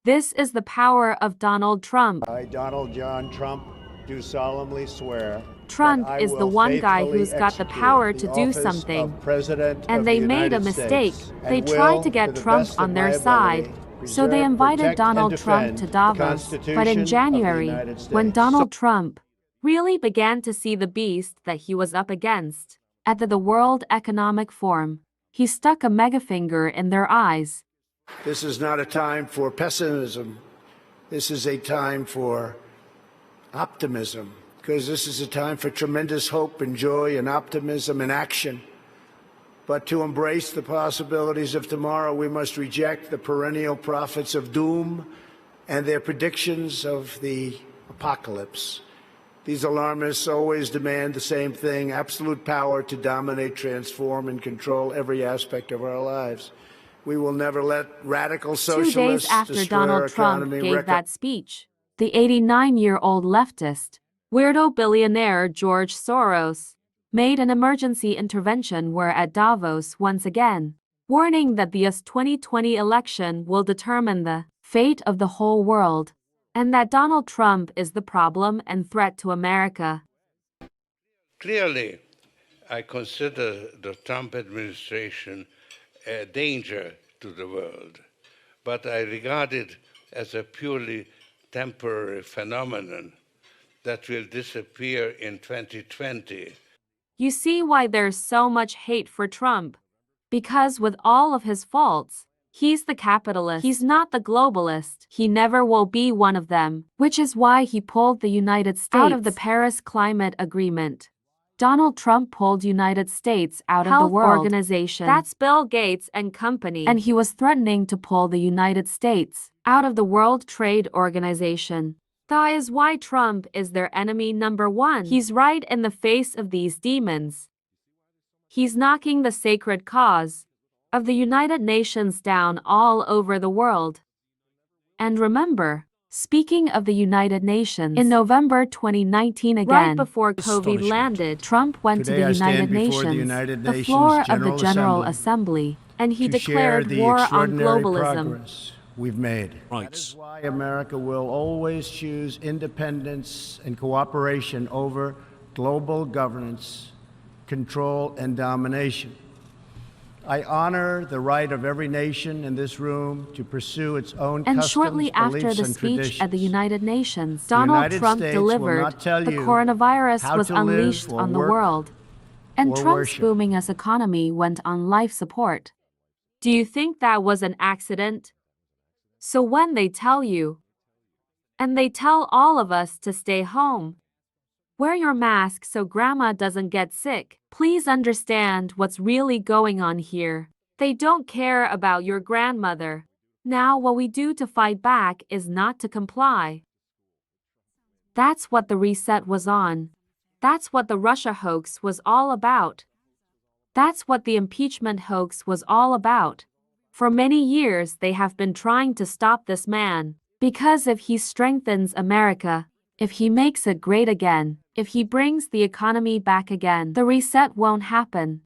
This is the power of Donald Trump. I, Donald John Trump, do solemnly swear Trump that I is the will one guy faithfully who's got the execute power to the do office something. of President And of they the made a United mistake. States, They and tried will, to get the Trump best on of their my side. ability, So they preserve, invited protect, Donald and Trump defend to the Davos. But in Constitution of the January, United States. when Donald Trump really began to see the beast that he was up against at the World Economic Forum, he stuck a megafinger in their eyes. This is not a time for pessimism. This is a time for optimism, because this is a time for tremendous hope and joy and optimism and action. But to embrace the possibilities of tomorrow, we must reject the perennial prophets of doom and their predictions of the apocalypse. These alarmists always demand the same thing: absolute power to dominate, transform, and control every aspect of our lives. We will never let radical 2 days socialists after destroy our Donald Trump economy. gave that speech, the 89-year-old leftist, weirdo billionaire George Soros made an emergency intervention where at Davos once again, warning that the US 2020 election will determine the fate of the whole world, and that Donald Trump is the problem and threat to America. Clearly, I consider the Trump administration a danger to the world, but I regard it as a purely temporary phenomenon that will disappear in 2020. You see why there's so much hate for Trump. Because with all of his faults, he's the capitalist. He's not the globalist. He never will be one of them, which is why he pulled the United States out of the Paris Climate Agreement. Donald Trump pulled United States out of the World Organization. That's Bill Gates and company. And he was threatening to pull the United States out of the World Trade Organization. That is why Trump is their enemy number one. He's right in the face of these demons. He's knocking the sacred cause of the United Nations down all over the world. And remember, speaking of the United Nations, in November 2019 again, right before COVID landed, Trump went to the United Nations, the floor of the General Assembly, and he declared war on globalism. We've made. Right. That is why America will always choose independence and cooperation over global governance, control, and domination. I honor the right of every nation in this room to pursue its own And customs, shortly after beliefs, the and speech traditions. at the United Nations, The Donald United Trump States will delivered not tell the you coronavirus how was to live unleashed or on the work world. And or Trump's worship. booming US economy went on life support. Do you think that was an accident? So when they tell you, and they tell all of us to stay home, wear your mask so grandma doesn't get sick, please understand what's really going on here. They don't care about your grandmother. Now what we do to fight back is not to comply. That's what the reset was on. That's what the Russia hoax was all about. That's what the impeachment hoax was all about. For many years they have been trying to stop this man, because if he strengthens America, if he makes it great again, if he brings the economy back again, the reset won't happen.